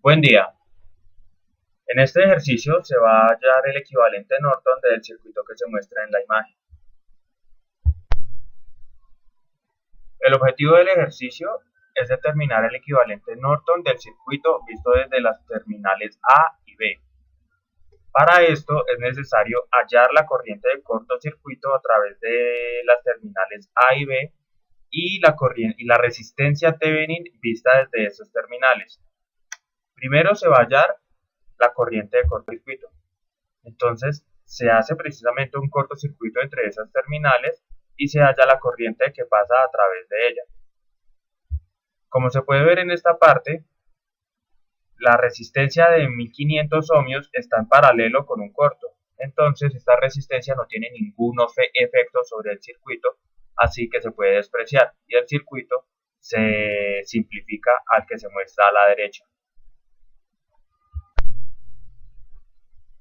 Buen día. En este ejercicio se va a hallar el equivalente Norton del circuito que se muestra en la imagen. El objetivo del ejercicio es determinar el equivalente Norton del circuito visto desde las terminales A y B. Para esto es necesario hallar la corriente de cortocircuito a través de las terminales A y B y la resistencia Thevenin vista desde esos terminales. Primero se va a hallar la corriente de cortocircuito. Entonces se hace precisamente un cortocircuito entre esas terminales y se halla la corriente que pasa a través de ella. Como se puede ver en esta parte, la resistencia de 1500 ohmios está en paralelo con un corto. Entonces esta resistencia no tiene ningún efecto sobre el circuito, así que se puede despreciar y el circuito se simplifica al que se muestra a la derecha.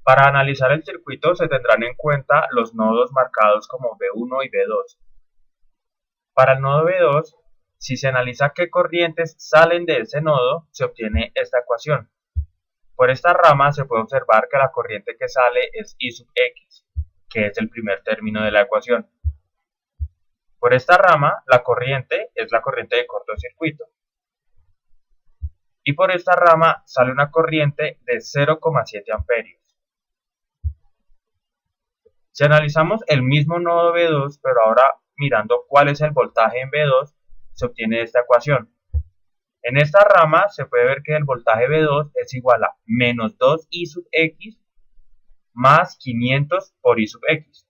Para analizar el circuito se tendrán en cuenta los nodos marcados como B1 y B2. Para el nodo B2, si se analiza qué corrientes salen de ese nodo, se obtiene esta ecuación. Por esta rama se puede observar que la corriente que sale es I sub X, que es el primer término de la ecuación. Por esta rama, la corriente es la corriente de cortocircuito. Y por esta rama sale una corriente de 0,7 amperios. Si analizamos el mismo nodo B2, pero ahora mirando cuál es el voltaje en B2, se obtiene esta ecuación. En esta rama se puede ver que el voltaje B2 es igual a menos 2I sub X más 500 por I sub X.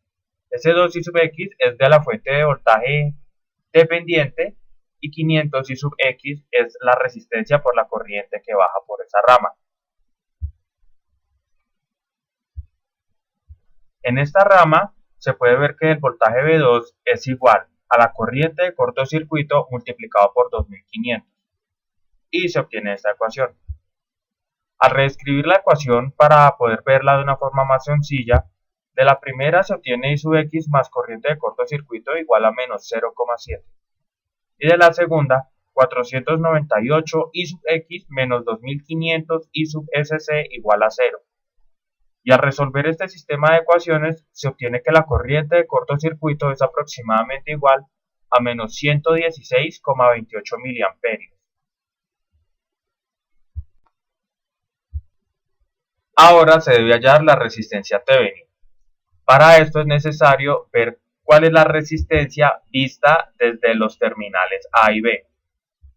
Ese 2I sub X es de la fuente de voltaje dependiente y 500 I sub X es la resistencia por la corriente que baja por esa rama. En esta rama se puede ver que el voltaje B2 es igual a la corriente de cortocircuito multiplicado por 2500 y se obtiene esta ecuación. Al reescribir la ecuación para poder verla de una forma más sencilla, de la primera se obtiene I sub X más corriente de cortocircuito igual a menos 0,7 y de la segunda 498 I sub X menos 2500 I sub SC igual a 0. Y al resolver este sistema de ecuaciones se obtiene que la corriente de cortocircuito es aproximadamente igual a menos 116,28 miliamperios. Ahora se debe hallar la resistencia Thevenin. Para esto es necesario ver cuál es la resistencia vista desde los terminales A y B.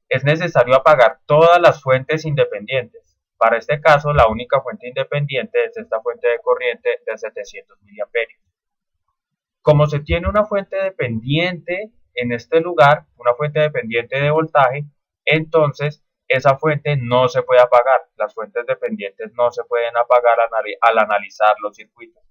Es necesario apagar todas las fuentes independientes. Para este caso, la única fuente independiente es esta fuente de corriente de 700 miliamperios. Como se tiene una fuente dependiente en este lugar, una fuente dependiente de voltaje, entonces esa fuente no se puede apagar. Las fuentes dependientes no se pueden apagar al analizar los circuitos.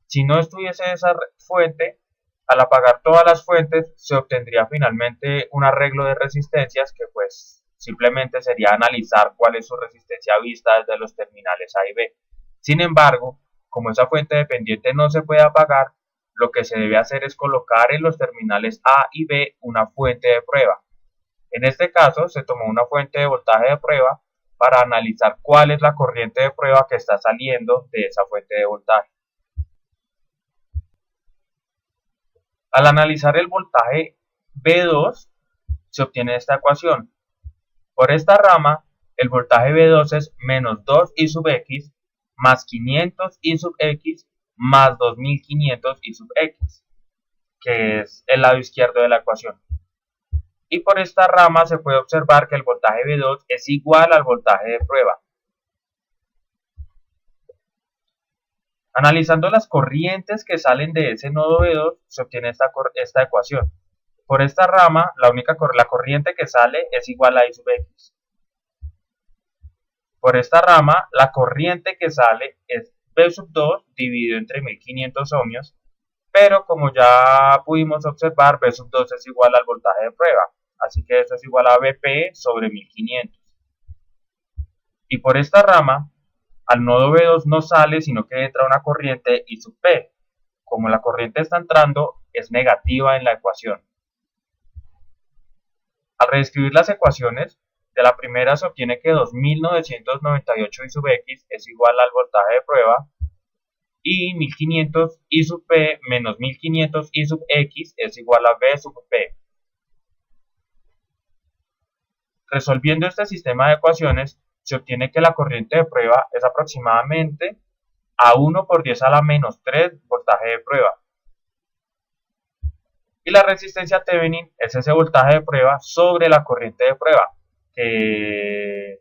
Si no estuviese esa fuente, al apagar todas las fuentes se obtendría finalmente un arreglo de resistencias que pues simplemente sería analizar cuál es su resistencia vista desde los terminales A y B. Sin embargo, como esa fuente dependiente no se puede apagar, lo que se debe hacer es colocar en los terminales A y B una fuente de prueba. En este caso se tomó una fuente de voltaje de prueba para analizar cuál es la corriente de prueba que está saliendo de esa fuente de voltaje. Al analizar el voltaje B2 se obtiene esta ecuación. Por esta rama, el voltaje B2 es menos 2 I sub X más 500 I sub X más 2500 I sub X, que es el lado izquierdo de la ecuación. Y por esta rama se puede observar que el voltaje B2 es igual al voltaje de prueba. Analizando las corrientes que salen de ese nodo B2 se obtiene esta ecuación. Por esta rama, la corriente que sale es igual a I sub X. Por esta rama, la corriente que sale es B sub 2 dividido entre 1500 ohmios, pero como ya pudimos observar, B sub 2 es igual al voltaje de prueba, así que eso es igual a BP sobre 1500. Y por esta rama, al nodo B2 no sale, sino que entra una corriente I sub P. Como la corriente está entrando, es negativa en la ecuación. Al reescribir las ecuaciones, De la primera se obtiene que 2998 I sub X es igual al voltaje de prueba y 1500 I sub P menos 1500 I sub X es igual a V sub P. Resolviendo este sistema de ecuaciones, se obtiene que la corriente de prueba es aproximadamente a 1 por 10 a la menos 3 voltaje de prueba. Y la resistencia Thevenin es ese voltaje de prueba sobre la corriente de prueba, que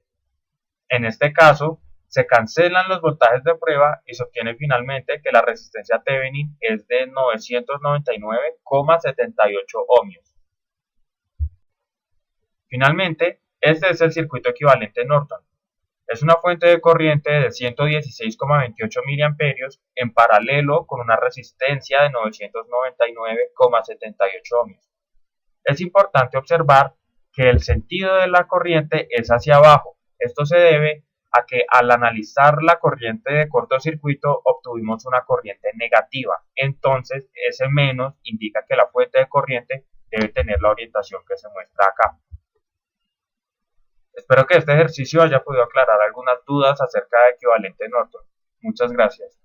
en este caso se cancelan los voltajes de prueba y se obtiene finalmente que la resistencia Thevenin es de 999,78 ohmios. Finalmente, este es el circuito equivalente Norton. Es una fuente de corriente de 116,28 mA en paralelo con una resistencia de 999,78 ohmios. Es importante observar que el sentido de la corriente es hacia abajo. Esto se debe a que al analizar la corriente de cortocircuito obtuvimos una corriente negativa. Entonces, ese menos indica que la fuente de corriente debe tener la orientación que se muestra acá. Espero que este ejercicio haya podido aclarar algunas dudas acerca de equivalente Norton. Muchas gracias.